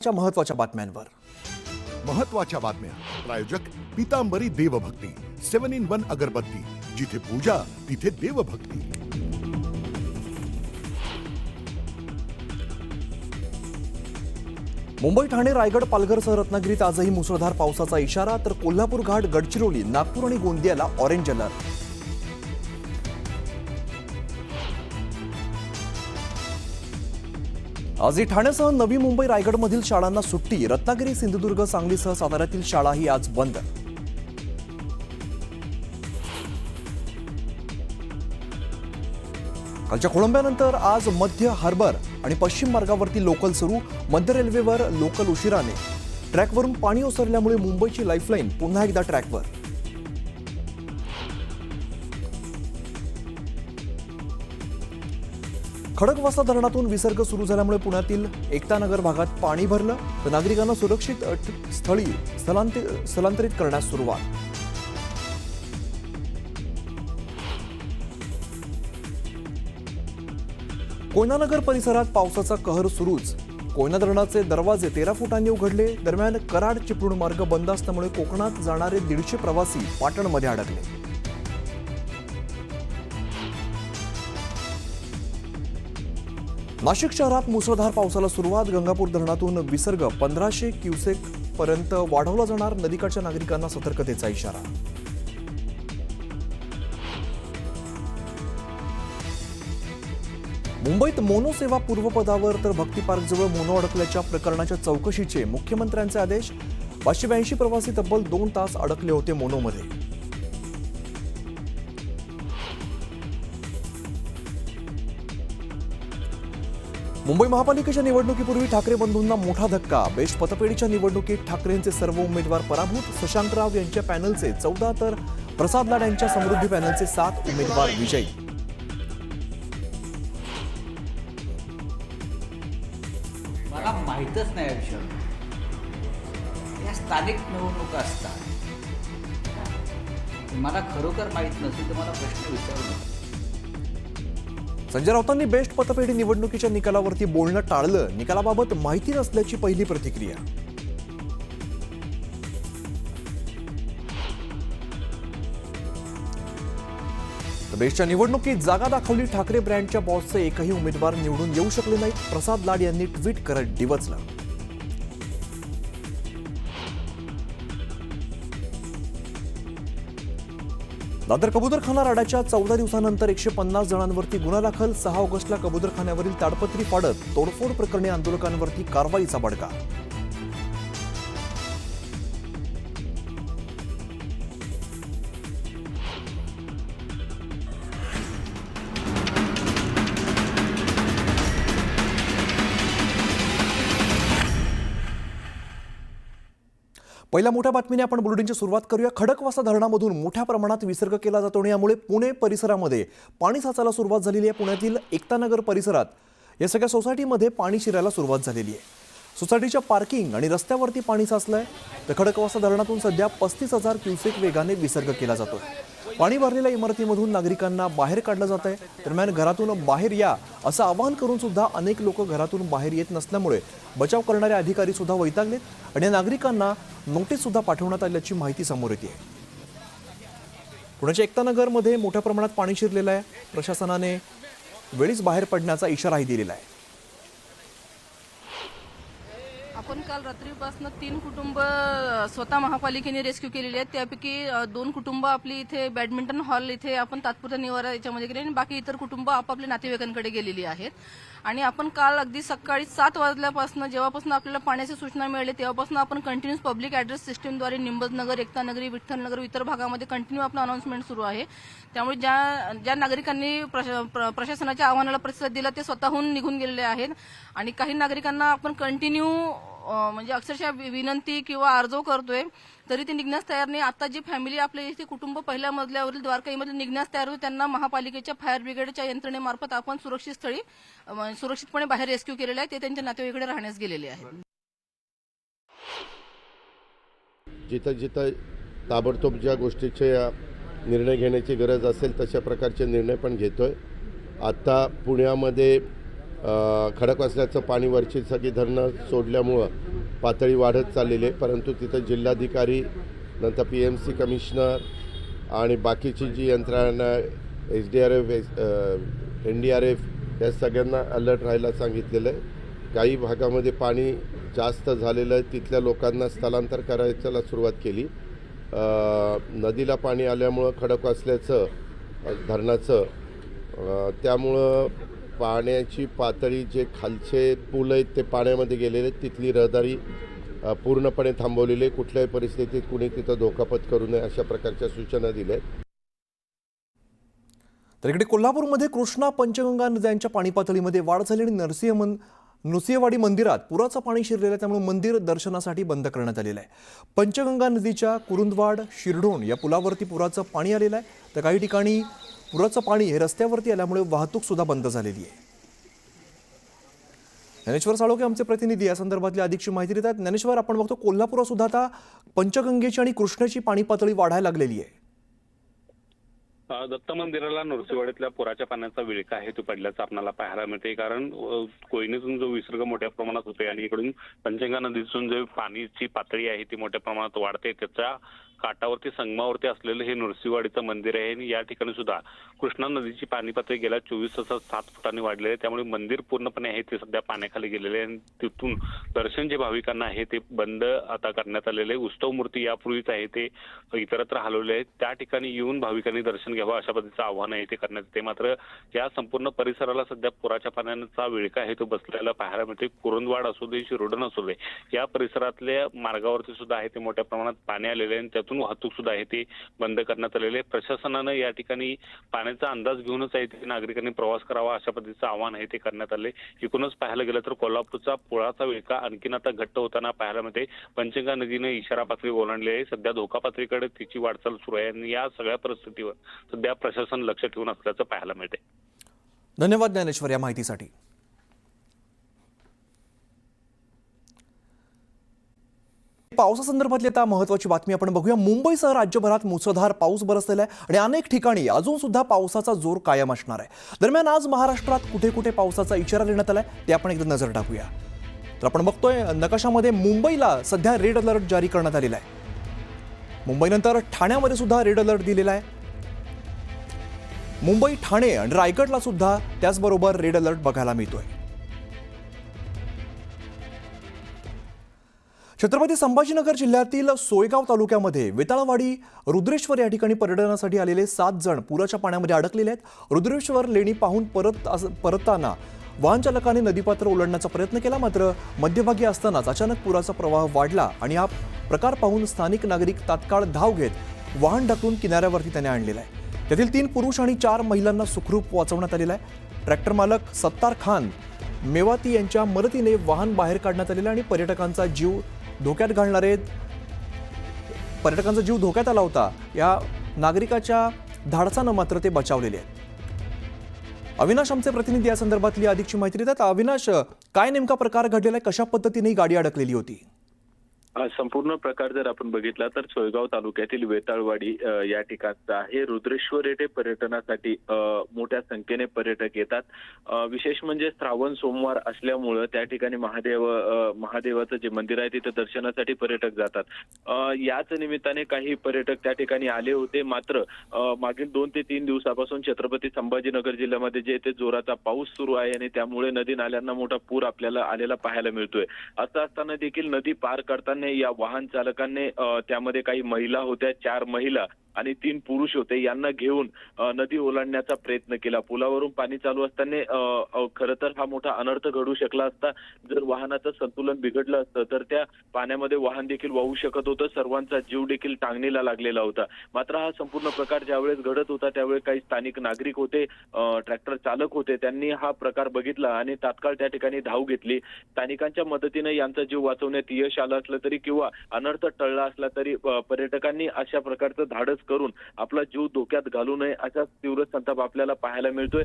महत्त्वाच्या बातम्यांवर महत्त्वाच्या बातम्या प्रायोजक पीतांबरी देवभक्ती 7-in-1 अगरबत्ती, जिथे पूजा तिथे देवभक्ती। मुंबई, ठाणे, रायगड, पालघरसह रत्नागिरीत आजही मुसळधार पावसाचा इशारा, तर कोल्हापूर घाट, गडचिरोली, नागपूर आणि गोंदियाला ऑरेंज अलर्ट। आजही ठाण्यासह नवी मुंबई, रायगडमधील शाळांना सुट्टी, रत्नागिरी, सिंधुदुर्ग, सांगलीसह साताऱ्यातील शाळाही आज बंद। कालच्या खोळंब्यानंतर आज मध्य हार्बर आणि पश्चिम मार्गावरती लोकल सुरू, मध्य रेल्वेवर लोकल उशिराने, ट्रॅकवरून पाणी ओसरल्यामुळे मुंबईची लाईफलाईन पुन्हा एकदा ट्रॅकवर। खडकवासला धरणातून विसर्ग सुरू झाल्यामुळे पुण्यातील एकता नगर भागात पाणी भरलं, तर नागरिकांना सुरक्षित स्थळी स्थलांतरित करण्यास सुरुवात। कोयना नगर परिसरात पावसाचा कहर सुरूच, कोयना धरणाचे दरवाजे 13 फुटांनी उघडले। दरम्यान कराड चिपळूण मार्ग बंद असल्यामुळे कोकणात जाणारे 150 प्रवासी पाटणमध्ये अडकले। नाशिक शहरात मुसळधार पावसाला सुरुवात, गंगापूर धरणातून विसर्ग 1500 क्युसेक पर्यंत वाढवला जाणार, नदीकाठच्या नागरिकांना सतर्कतेचा इशारा। मुंबईत मोनो सेवा पूर्वपदावर, तर भक्ती पार्कजवळ मोनो अडकल्याच्या प्रकरणाच्या चौकशीचे मुख्यमंत्र्यांचे आदेश। 582 प्रवासी तब्बल 2 तास अडकले होते मोनोमध्ये। मुंबई महापालिकेच्या निवडणुकीपूर्वी ठाकरे बंधूंना मोठा धक्का, बेस्ट पतपेढीच्या निवडणुकीत ठाकरेंचे सर्व उमेदवार पराभूत, शशांकराव यांच्या पॅनलचे 14 तर प्रसाद लाड यांच्या समृद्धी पॅनलचे 7 उमेदवार विजयी। मला माहीतच नाही विषय, या स्थानिक निवडणुका असतात, मला खरोखर माहीत नसेल तर मला प्रश्न विचारू नका। संजय राऊतांनी बेस्ट पतपेढी निवडणुकीच्या निकालावरती बोलणं टाळलं, निकालाबाबत माहिती नसल्याची पहिली प्रतिक्रिया। बेस्टच्या निवडणुकीत जागा दाखवली, ठाकरे ब्रँडच्या बॉसचे एकही उमेदवार निवडून येऊ शकले नाहीत, प्रसाद लाड यांनी ट्विट करत डिवचलं। दादर कबूतरखाना राड्याच्या 14 दिवसानंतर 150 जणांवरती गुन्हा दाखल, 6 ऑगस्टला कबूतरखान्यावरील ताडपत्री फाडत तोडफोड प्रकरणी आंदोलकांवरती कारवाईचा बडगा। पहिल्या मोठ्या बातमीने आपण बुलेटिनची सुरुवात करूया। खडकवासला धरणामधून मोठ्या प्रमाणात विसर्ग केला जातो आणि यामुळे पुणे परिसरामध्ये पाणी साचायला सुरुवात झालेली आहे। पुण्यातील एकता नगर परिसरात या सगळ्या सोसायटीमध्ये पाणी शिरायला सुरुवात झालेली आहे। सोसायटीच्या पार्किंग आणि रस्त्यावरती पाणी साचलंय, तर खडकवासला धरणातून सध्या 35,000 क्युसेक वेगाने विसर्ग केला जातोय। पाणी भरलेल्या इमारतीमधून नागरिकांना बाहेर काढलं जात आहे। दरम्यान घरातून बाहेर या असं आवाहन करून सुद्धा अनेक लोक घरातून बाहेर येत नसल्यामुळे बचाव करणारे अधिकारी सुद्धा वैतागलेत आणि नागरिकांना नोटीस सुद्धा पाठवण्यात आल्याची माहिती समोर येते। पुण्याच्या एकता नगरमध्ये मोठ्या प्रमाणात पाणी शिरलेलं आहे, प्रशासनाने वेळीच बाहेर पडण्याचा इशाराही दिलेला आहे। आपण काल रात्रीपासून 3 कुटुंब स्वतः महापालिकेने रेस्क्यू केलेले आहेत, त्यापैकी 2 कुटुंब आपली इथे बॅडमिंटन हॉल इथे आपण तात्पुरता निवारा याच्यामध्ये गेले आणि बाकी इतर कुटुंब आपापल्या नातेवाईकांकडे गेलेली आहेत। आणि आपण काल अगदी सकाळी 7 वाजल्यापासून जेव्हापासून आपल्याला पाण्याची सूचना मिळाली तेव्हापासून आपण कंटिन्यूस पब्लिक ॲड्रेस सिस्टीमद्वारे निंबजनगर, एकता नगरी, विठ्ठलनगर इतर भागामध्ये कंटिन्यू आपलं अनाउन्समेंट सुरू आहे। त्यामुळे ज्या नागरिकांनी प्रशासनाच्या आव्हानाला प्रतिसाद दिला ते स्वतःहून निघून गेलेले आहेत आणि काही नागरिकांना आपण कंटिन्यू म्हणजे अक्षरशः विनंती किंवा अर्ज करतोय तरी ते निघण्यास तयार नाही। आता जी फॅमिली आपल्या इथे कुटुंब पहिल्या मजल्यावरील द्वारकाईमध्ये निघण्यास तयार होते त्यांना महापालिकेच्या फायर ब्रिगेडच्या यंत्रणेमार्फत आपण सुरक्षित स्थळी सुरक्षितपणे बाहेर रेस्क्यू केलेले आहे, ते त्यांच्या नातेवाईकडे राहण्यास गेलेले आहेत। जिथं जिथं ताबडतोब ज्या गोष्टीचे निर्णय घेण्याची गरज असेल तशा प्रकारचे निर्णय पण घेतोय। आता पुण्यामध्ये खडकवासल्याचं पाणी वरची सगळी धरणं सोडल्यामुळं पातळी वाढत चाललेली आहे, परंतु तिथं जिल्हाधिकारी नंतर PMC कमिशनर आणि बाकीची जी यंत्रणा SDRF NDRF या सगळ्यांना अलर्ट राहायला सांगितलेलं आहे। काही भागामध्ये पाणी जास्त झालेलं आहे, तिथल्या लोकांना स्थलांतर करायला सुरुवात केली। नदीला पाणी आल्यामुळं खडकवासल्याचं धरणाचं त्यामुळं पाण्याची पातळी जे खालचे पूल आहेत ते पाण्यामध्ये गेलेले आहेत, तिथली रहदारी पूर्णपणे थांबवलेली आहे। कुठल्याही परिस्थितीत कुणी तिथं धोका पत्करू नये अशा प्रकारच्या सूचना दिल्या आहेत। तर इकडे कोल्हापूरमध्ये कृष्णा पंचगंगा नद्यांच्या पाणी पातळीमध्ये वाढ झाली आणि नृसिंहवाडी मंदिरात पुराचं पाणी शिरलेलं आहे, त्यामुळे मंदिर दर्शनासाठी बंद करण्यात आलेलं आहे। पंचगंगा नदीच्या कुरुंदवाड शिरढोण या पुलावरती पुराचं पाणी आलेलं आहे, तर काही ठिकाणी पुराचं पाणी हे रस्त्यावरती आल्यामुळे वाहतूक सुद्धा बंद झालेली आहे। ज्ञानेश्वर साळोखे आमचे प्रतिनिधी या संदर्भातली अधिकची माहिती देतात। ज्ञानेश्वर, आपण बघतो कोल्हापुरात सुद्धा आता पंचगंगेची आणि कृष्णेची पाणी पातळी वाढायला लागलेली आहे। दत्त मंदिराला नृसिंहवाडीतल्या पुराच्या पाण्याचा विळखा आहे तो पडल्याचं आपल्याला पाहायला मिळते, कारण कोयनेतून जो विसर्ग मोठ्या प्रमाणात होते आणि इकडून पंचगंगा नदीतून जे पाण्याची पातळी आहे ती मोठ्या प्रमाणात वाढते, त्याच्या काठावरती संगमावरती असलेलं हे नृसिंहवाडीचं मंदिर आहे आणि या ठिकाणी सुद्धा कृष्णा नदीची पाणी पातळी गेल्या 24 तासात 7 फुटांनी वाढलेली आहे, त्यामुळे मंदिर पूर्णपणे आहे ते सध्या पाण्याखाली गेलेले आहे आणि तिथून दर्शन जे भाविकांना आहे ते बंद आता करण्यात आलेले आहे। उत्सव मूर्ती यापूर्वीच आहे ते इतरत्र हलवले आहेत, त्या ठिकाणी येऊन भाविकांनी दर्शन घ्यावं अशा पद्धतीचं आव्हान आहे ते करण्यात येते। मात्र या संपूर्ण परिसराला सध्या पुराच्या पाण्याचा विळखा आहे तो बसलेला पाहायला मिळते। कुरुंदवाड असू दे, शिरोडण असू दे, या परिसरातल्या मार्गावरती सुद्धा आहे ते मोठ्या प्रमाणात पाणी आलेले आहे, त्यातून वाहतूक सुद्धा आहे ती बंद करण्यात आलेली आहे। प्रशासनानं या ठिकाणी पाण्याचा अंदाज घेऊनच आहे ते नागरिकांनी प्रवास करावा अशा पद्धतीचं आवाहन आहे ते करण्यात आले। एकूणच पाहायला गेलं तर कोल्हापूरचा पुराचा विळखा आणखीन आता घट्ट होताना पाहायला मिळते। पंचगंगा नदीने इशारा पातळी ओलांडली आहे, सध्या धोका पातळीकडे तिची वाटचाल सुरू आहे आणि या सगळ्या परिस्थितीवर सध्या प्रशासन लक्ष ठेवून असल्याचं पाहायला मिळते। धन्यवाद ज्ञानेश्वर या माहितीसाठी। पावसासंदर्भातली आता महत्त्वाची बातमी आपण बघूया। मुंबईसह राज्यभरात मुसळधार पाऊस बरसलेला आहे आणि अनेक ठिकाणी अजून सुद्धा पावसाचा जोर कायम असणार आहे। दरम्यान आज महाराष्ट्रात कुठे कुठे पावसाचा इशारा देण्यात आलाय ते आपण एकदा नजर टाकूया। तर आपण बघतोय नकाशामध्ये मुंबईला सध्या रेड अलर्ट जारी करण्यात आलेला आहे। मुंबईनंतर ठाण्यामध्ये सुद्धा रेड अलर्ट दिलेला आहे। मुंबई, ठाणे आणि रायगडला सुद्धा त्याचबरोबर रेड अलर्ट बघायला मिळतोय। छत्रपती संभाजीनगर जिल्ह्यातील सोयगाव तालुक्यामध्ये वेताळवाडी रुद्रेश्वर या ठिकाणी पर्यटनासाठी आलेले 7 जण पुराच्या पाण्यामध्ये अडकलेले आहेत। रुद्रेश्वर लेणी पाहून परतताना वाहन चालकाने नदीपात्र ओलांडण्याचा प्रयत्न केला, मात्र मध्यभागी असतानाच अचानक पुराचा प्रवाह वाढला आणि हा प्रकार पाहून स्थानिक नागरिक तात्काळ धाव घेत वाहन ढकलून किनाऱ्यावरती त्याने आणलेला आहे। त्यातील 3 पुरुष आणि 4 महिलांना सुखरूप वाचवण्यात आलेला आहे। ट्रॅक्टर मालक सत्तार खान मेवाती यांच्या मदतीने वाहन बाहेर काढण्यात आलेलं आणि पर्यटकांचा जीव धोक्यात आला होता। या नागरिकाच्या धाडसानं मात्र ते बचावलेले आहेत। अविनाश आमचे प्रतिनिधी या संदर्भातली अधिकची माहिती देतात। अविनाश, काय नेमका प्रकार घडलेला आहे, कशा पद्धतीने ही गाडी अडकलेली होती? संपूर्ण प्रकार जर आपण बघितला तर सोयगाव तालुक्यातील वेताळवाडी या ठिकाणचा आहे। रुद्रेश्वर येथे पर्यटनासाठी मोठ्या संख्येने पर्यटक येतात। विशेष म्हणजे श्रावण सोमवार असल्यामुळं त्या ठिकाणी महादेवाचं जे मंदिर आहे तिथे दर्शनासाठी पर्यटक जातात। याच निमित्ताने काही पर्यटक त्या ठिकाणी आले होते, मात्र मागील 2 ते 3 दिवसापासून छत्रपती संभाजीनगर जिल्ह्यामध्ये जे ते जोराचा पाऊस सुरू आहे आणि त्यामुळे नदी नाल्यांना मोठा पूर आपल्याला आलेला पाहायला मिळतोय। असं असताना देखील नदी पार करताना या वाहन चालकांनी त्यामध्ये काही महिला होत्या, 4 महिला आणि 3 पुरुष होते, यांना घेऊन नदी ओलांडण्याचा प्रयत्न केला। पुलावरून पाणी चालू असताना खरं तर हा मोठा अनर्थ घडू शकला असता। जर वाहनाचं संतुलन बिघडलं असतं तर त्या पाण्यामध्ये वाहन देखील वाहू शकत होतं, सर्वांचा जीव देखील टांगणीला लागलेला होता। मात्र हा संपूर्ण प्रकार ज्यावेळेस घडत होता त्यावेळेस काही स्थानिक नागरिक होते, ट्रॅक्टर चालक होते, त्यांनी हा प्रकार बघितला आणि तात्काळ त्या ठिकाणी धाव घेतली। स्थानिकांच्या मदतीने यांचा जीव वाचवण्यात यश आलं असलं तरी किंवा अनर्थ टळला असला तरी पर्यटकांनी अशा प्रकारचं धाडस करून आपला जीव धोक्यात घालू नये असा तीव्र संताप आपल्याला पाहायला मिळतोय.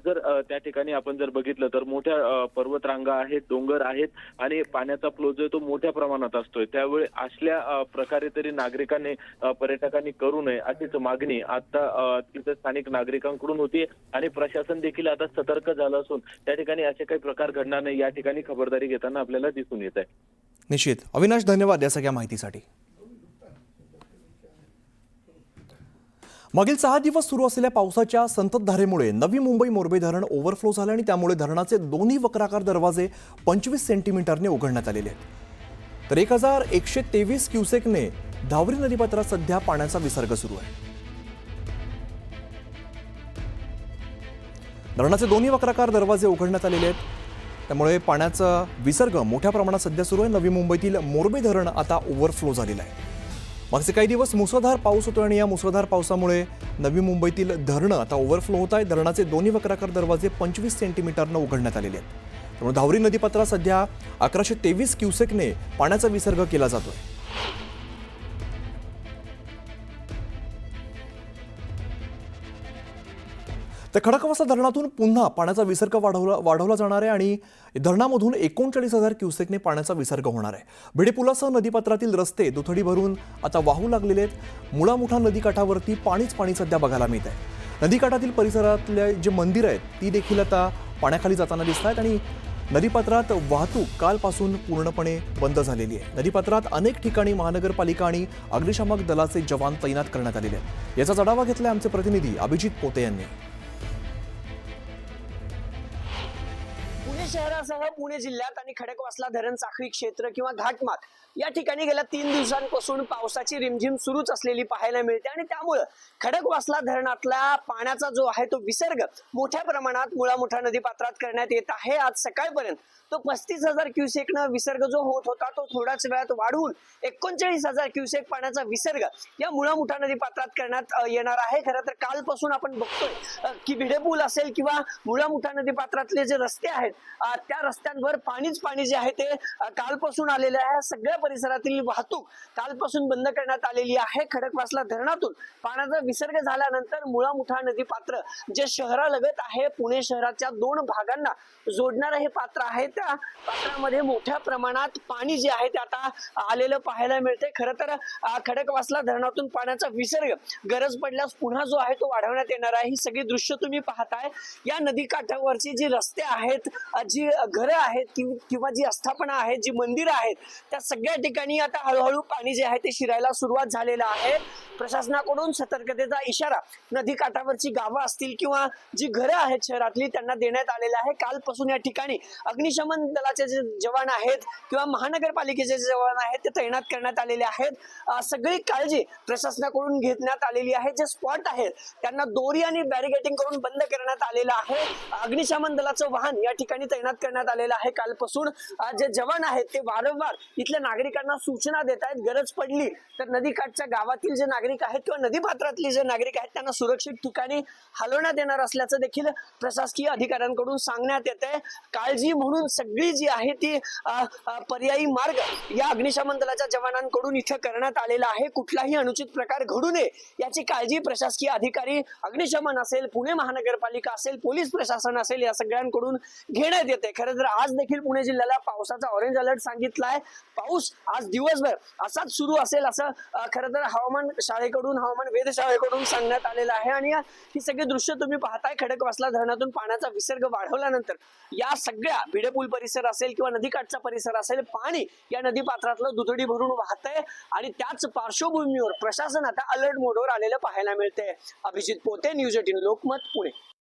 जर त्या ठिकाणी आपण जर बघितलं तर मोठ्या पर्वतरांगा आहेत, डोंगर आहेत आणि पाण्याचा फ्लो जो आहे तो मोठ्या प्रमाणात असतोय. त्यावेळी असल्या प्रकारे तरी नागरिकांनी पर्यटकांनी करू नये अशीच मागणी आता तिथे स्थानिक नागरिकांकडून होती आणि प्रशासन देखील आता सतर्क झालं असून त्या ठिकाणी असे काही प्रकार घडणार नाही या ठिकाणी खबरदारी घेताना आपल्याला दिसून येत आहे. निश्चित. अविनाश, धन्यवाद या सगळ्या माहितीसाठी. मागील 6 दिवस सुरू असलेल्या पावसाच्या संततधारेमुळे नवी मुंबई मोरबे धरण ओव्हरफ्लो झाले आणि त्यामुळे धरणाचे दोन्ही वक्राकार दरवाजे 25 सेंटीमीटरने उघडण्यात आलेले आहेत. तर 1123 क्युसेकने धावरी नदीपात्रात सध्या पाण्याचा विसर्ग सुरू आहे. धरणाचे दोन्ही वक्राकार दरवाजे उघडण्यात आलेले आहेत, त्यामुळे पाण्याचा विसर्ग मोठ्या प्रमाणात सध्या सुरू आहे. नवी मुंबईतील मोरबे धरण आता ओव्हरफ्लो झालेलं आहे. मागचे काही दिवस मुसळधार पाऊस होतो आणि या मुसळधार पावसामुळे नवी मुंबईतील धरणं आता ओव्हरफ्लो होत आहे. धरणाचे दोन्ही वक्राकार दरवाजे 25 सेंटीमीटरनं उघडण्यात आलेले आहेत. त्यामुळे धावरी नदीपात्रात सध्या 1123 क्युसेकने पाण्याचा विसर्ग केला जातोय. तर खडकवासला धरणातून पुन्हा पाण्याचा विसर्ग वाढवला जाणार आहे आणि धरणामधून 39,000 क्युसेकने पाण्याचा विसर्ग होणार आहे. भिडे पुलासह नदीपात्रातील रस्ते दुथडी भरून आता वाहू लागलेले आहेत. मुळामुठा नदीकाठावरती पाणी सध्या बघायला मिळत आहे. नदीकाठातील परिसरातले जे मंदिरं आहेत ती देखील आता पाण्याखाली जाताना दिसत आहेत आणि नदीपात्रात वाहतूक कालपासून पूर्णपणे बंद झालेली आहे. नदीपात्रात अनेक ठिकाणी महानगरपालिका आणि अग्निशामक दलाचे जवान तैनात करण्यात आलेले आहेत. याचा आढावा घेतलाय आमचे प्रतिनिधी अभिजित पोते यांनी. पुणे शहरासह पुणे जिल्ह्यात आणि खडकवासला धरण साखळी क्षेत्र किंवा घाटमाथ या ठिकाणी गेल्या 3 दिवसांपासून पावसाची रिमझिम सुरूच असलेली पाहायला मिळते आणि त्यामुळे खडकवासला धरणातला पाण्याचा जो आहे तो विसर्ग मोठ्या प्रमाणात मुळामुठा नदीपात्रात करण्यात येत आहे. आज सकाळपर्यंत तो 35,000 क्युसेकनं विसर्ग जो होत होता तो थोड्याच वेळात वाढवून 39,000 क्युसेक पाण्याचा विसर्ग या मुळामुठा नदीपात्रात करण्यात येणार आहे. खरं तर कालपासून आपण बघतोय की भिडेपूल असेल किंवा मुळामुठा नदीपात्रातले जे रस्ते आहेत त्या रस्त्यांवर पाणी जे आहे ते कालपासून आलेले आहे. सगळ्या परिसरातील वाहतूक कालपासून बंद करण्यात आलेली आहे. खडकवासला धरणातून पाण्याचा विसर्ग झाल्यानंतर मुळामुठा नदीपात्र जे शहरालगत आहे, पुणे शहराच्या 2 भागांना जोडणारं हे पात्र आहे, त्या पात्रामध्ये मोठ्या प्रमाणात पाणी जे आहे ते आता आलेलं पाहायला मिळते. खरं तर खडकवासला धरणातून पाण्याचा विसर्ग गरज पडल्यास पुन्हा जो आहे तो वाढवण्यात येणार आहे. ही सगळी दृश्य तुम्ही पाहताय. या नदीकाठावरची जी रस्ते आहेत, जी घरं आहेत किंवा जी आस्थापना आहेत, जी मंदिरं आहेत, त्या सगळ्या ठिकाणी आता हळूहळू पाणी जे आहे ते शिरायला सुरुवात झालेलं आहे. प्रशासनाकडून सतर्कतेचा इशारा नदीकाठावरची गावं असतील किंवा जी घरं आहेत शहरातली त्यांना देण्यात आलेलं आहे. कालपासून या ठिकाणी अग्निशमन दलाचे जे जवान आहेत किंवा महानगरपालिकेचे जे जवान आहेत ते तैनात करण्यात आलेले आहेत. सगळी काळजी प्रशासनाकडून घेण्यात आलेली आहे. जे स्पॉट आहेत त्यांना दोरी आणि बॅरिगेटिंग करून बंद करण्यात आलेलं आहे. अग्निशमन दलाचं वाहन या ठिकाणी तैनात करण्यात आलेलं आहे. कालपासून जे जवान आहेत ते वारंवार इथल्या नागरिकांना सूचना देत आहेत. गरज पडली तर नदीकाठच्या गावातील जे नागरिक आहेत किंवा नदीपात्रातले जे नागरिक आहेत त्यांना सुरक्षित ठिकाणी हलवण्यात येणार असल्याचं देखील प्रशासकीय अधिकाऱ्यांकडून सांगण्यात येते. काळजी म्हणून सगळी जी आहे ती पर्यायी मार्ग या अग्निशमन दलाच्या जवानांकडून इथे करण्यात आलेला आहे. कुठलाही अनुचित प्रकार घडू नये याची काळजी प्रशासकीय अधिकारी, अग्निशमन असेल, पुणे महानगरपालिका असेल, पोलीस प्रशासन असेल, या सगळ्यांकडून घेण्यात येते. खरं तर आज देखील पुणे जिल्ह्याला पावसाचा ऑरेंज अलर्ट सांगितलाय. पाऊस आज दिवसभर असाच सुरू असेल असं खरं तर हवामान शाळेकडून, हवामान वेधशाळेकडून सांगण्यात आलेलं आहे. आणि ही सगळी दृश्य तुम्ही पाहताय. खडकवासला धरणातून पाण्याचा विसर्ग वाढवल्यानंतर या सगळ्या भिडेपूल परिसर असेल किंवा नदीकाठचा परिसर असेल, पाणी या नदीपात्रातलं दुथडी भरून वाहतंय आणि त्याच पार्श्वभूमीवर प्रशासन आता अलर्ट मोडवर आलेलं पाहायला मिळतंय. अभिजित पोते, न्यूज 18 लोकमत, पुणे.